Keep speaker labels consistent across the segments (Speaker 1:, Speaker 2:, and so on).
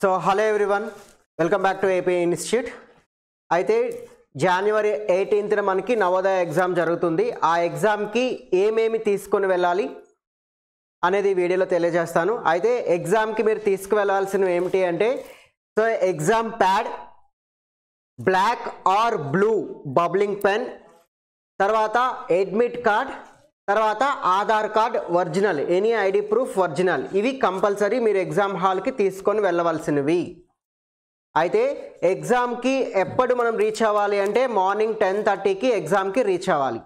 Speaker 1: So hello everyone, welcome back to AP institute. అయితే జనవరి 18న మనకి Navodaya exam జరుగుతుంది. ఆ ఎగ్జామ్కి ఏమేమి తీసుకొని వెళ్ళాలి అనేది వీడియోలో తెలియజేస్తాను. అయితే ఎగ్జామ్కి మీరు తీసుకువెళ్ళాల్సినవి ఏమిటి అంటే, so exam pad, black or blue bubbling pen, తర్వాత అడ్మిట్ కార్డ్, తర్వాత Aadhaar card original, any ID proof original. ఇవి కంపల్సరీ మీరు ఎగ్జామ్ హాల్కి తీసుకొని వెళ్ళవలసినవి. అయితే ఎగ్జామ్కి ఎప్పుడు మనం రీచ్ అవ్వాలి అంటే మార్నింగ్ 10:30కి ఎగ్జామ్కి రీచ్ అవ్వాలి.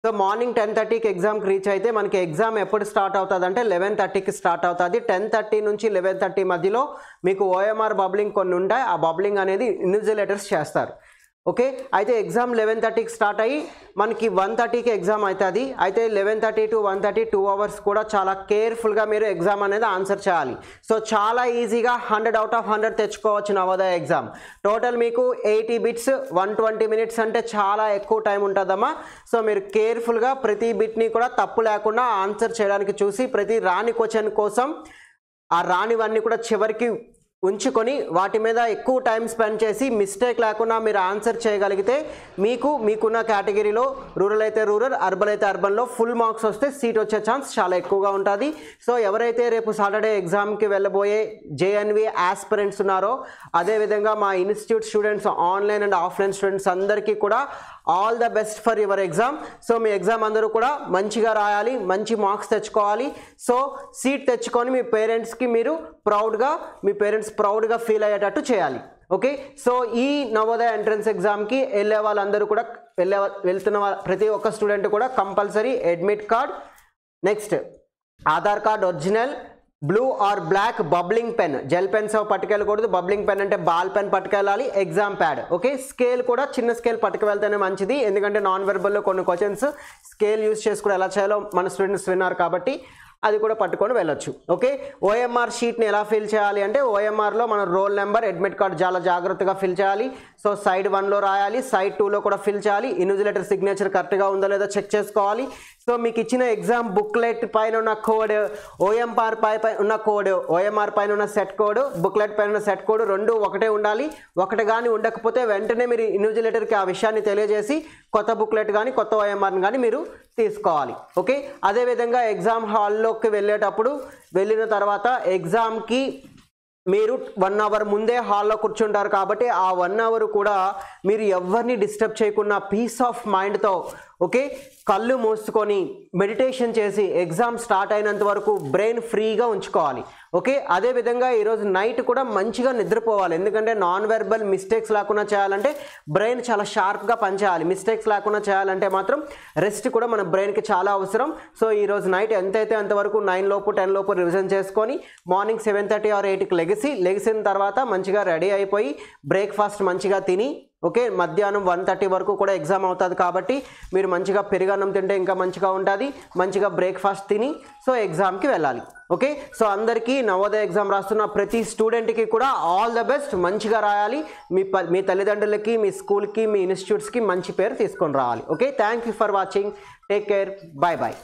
Speaker 1: సో మార్నింగ్ 10:30కి ఎగ్జామ్కి రీచ్ అయితే మనకి ఎగ్జామ్ ఎప్పుడు స్టార్ట్ అవుతుంది అంటే 11:30కి స్టార్ట్ అవుతుంది. 10:30 నుంచి 11:30 మధ్యలో మీకు ఓఎంఆర్ బబ్లింగ్ కొన్ని ఉంటాయి. ఆ బబ్లింగ్ అనేది ఇన్విజిలేటర్స్ చేస్తారు. ఓకే, అయితే ఎగ్జామ్ 11:30కి స్టార్ట్ అయ్యి మనకి 1:30కి ఎగ్జామ్ అవుతుంది. అయితే 11:30 to 1:30 2 అవర్స్ కూడా చాలా కేర్ఫుల్గా మీరు ఎగ్జామ్ అనేది ఆన్సర్ చేయాలి. సో చాలా ఈజీగా 100 out of 100 తెచ్చుకోవచ్చు నవోదయ ఎగ్జామ్. టోటల్ మీకు 80 బిట్స్ 120 minutes అంటే చాలా ఎక్కువ టైం ఉంటుందమ్మా. సో మీరు కేర్ఫుల్గా ప్రతి బిట్ని కూడా తప్పు లేకుండా ఆన్సర్ చేయడానికి చూసి, ప్రతి రాని క్వశ్చన్ కోసం ఆ రానివన్నీ కూడా చివరికి ఉంచుకొని వాటి మీద ఎక్కువ టైం స్పెండ్ చేసి మిస్టేక్ లేకుండా మీరు ఆన్సర్ చేయగలిగితే మీకున్న కేటగిరీలో రూరల్ అయితే రూరల్, అర్బన్ అయితే అర్బన్లో ఫుల్ మార్క్స్ వస్తే సీట్ వచ్చే ఛాన్స్ చాలా ఎక్కువగా ఉంటుంది. సో ఎవరైతే రేపు సాటర్డే ఎగ్జామ్కి వెళ్ళబోయే జేఎన్వి ఆస్పిరెంట్స్ ఉన్నారో, అదేవిధంగా మా institute students, online and offline students అందరికీ కూడా all the best for your exam. So me exam అందరూ కూడా మంచిగా రాయాలి, మంచి మార్క్స్ తెచ్చుకోవాలి. సో సీట్ తెచ్చుకొని మీ పేరెంట్స్కి మీరు మీ పేరెంట్స్ ప్రౌడ్గా ఫీల్ అయ్యేటట్టు చేయాలి. ఓకే, సో ఈ నవోదయ ఎంట్రన్స్ ఎగ్జామ్కి వెళ్ళే వాళ్ళందరూ కూడా వెళ్తున్న ప్రతి ఒక్క స్టూడెంట్ కూడా compulsory admit card, next Aadhaar card original, blue or black bubbling pen, gel pens పట్టుకెళ్ళకూడదు, బబ్లింగ్ పెన్ అంటే బాల్ పెన్ పట్టుకెళ్ళాలి, ఎగ్జామ్ ప్యాడ్. ఓకే, స్కేల్ కూడా చిన్న స్కేల్ పట్టుకువెళ్తేనే మంచిది, ఎందుకంటే నాన్ వెర్బల్లో కొన్ని క్వశ్చన్స్ స్కేల్ యూజ్ చేసి కూడా ఎలా చేయాలో మన స్టూడెంట్స్ విన్నారు కాబట్టి అది కూడా పట్టుకొని వెళ్ళొచ్చు. ఓకే, ఓఎంఆర్ షీట్ని ఎలా ఫిల్ చేయాలి అంటే, ఓఎంఆర్లో మన రోల్ నెంబర్, అడ్మిట్ కార్డ్ చాలా జాగ్రత్తగా ఫిల్ చేయాలి. సో సైడ్ 1లో రాయాలి, సైడ్ 2లో కూడా ఫిల్ చేయాలి. ఇన్విజిలేటర్ సిగ్నేచర్ కరెక్ట్గా ఉందో లేదో చెక్ చేసుకోవాలి. సో మీకు ఇచ్చిన ఎగ్జామ్ బుక్లెట్ పైన ఉన్న కోడ్, ఓఎంఆర్ పైన ఉన్న కోడ్, ఓఎంఆర్ పైన ఉన్న సెట్ కోడ్, బుక్లెట్ పైన ఉన్న సెట్ కోడ్ రెండు ఒకటే ఉండాలి. ఒకటి కానీ ఉండకపోతే వెంటనే మీరు ఇన్విజిలేటర్కి ఆ విషయాన్ని తెలియజేసి కొత్త బుక్లెట్ కానీ కొత్త ఓఎంఆర్ని కానీ మీరు తీసుకోవాలి. ఓకే, అదేవిధంగా ఎగ్జామ్ హాల్లోకి వెళ్ళిన తర్వాత ఎగ్జామ్కి మీరు 1 hour ముందే హాల్లో కూర్చుంటారు కాబట్టి ఆ 1 hour కూడా మీరు ఎవరిని డిస్టర్బ్ చేయకుండా పీస్ ఆఫ్ మైండ్తో, ఓకే, కళ్ళు మూసుకొని మెడిటేషన్ చేసి ఎగ్జామ్ స్టార్ట్ అయినంత వరకు బ్రెయిన్ ఫ్రీగా ఉంచుకోవాలి. ఓకే, అదేవిధంగా ఈరోజు నైట్ కూడా మంచిగా నిద్రపోవాలి, ఎందుకంటే నాన్ వెర్బల్ మిస్టేక్స్ లేకుండా చేయాలంటే బ్రెయిన్ చాలా షార్ప్గా పనిచేయాలి. మిస్టేక్స్ లేకుండా చేయాలంటే మాత్రం రెస్ట్ కూడా మన బ్రెయిన్కి చాలా అవసరం. సో ఈరోజు నైట్ ఎంతైతే అంతవరకు 9 లోపు 10 లోపు రివిజన్ చేసుకొని మార్నింగ్ 7:30 or 8కి లెగిసిన తర్వాత మంచిగా రెడీ అయిపోయి బ్రేక్ఫాస్ట్ మంచిగా తిని, ఓకే, మధ్యాహ్నం 1:30 వరకు కూడా ఎగ్జామ్ అవుతుంది కాబట్టి మీరు మంచిగా పెరుగన్నం తింటే ఇంకా మంచిగా ఉంటుంది. మంచిగా బ్రేక్ఫాస్ట్ తిని సో ఎగ్జామ్కి వెళ్ళాలి. ఓకే, సో అందరికీ నవోదయ ఎగ్జామ్ రాస్తున్న ప్రతి స్టూడెంట్కి కూడా ఆల్ ద బెస్ట్. మంచిగా రాయాలి, మీ తల్లిదండ్రులకి, మీ స్కూల్కి, మీ ఇన్స్టిట్యూట్స్కి మంచి పేరు తీసుకొని రావాలి. Okay, thank you for watching, take care, bye bye.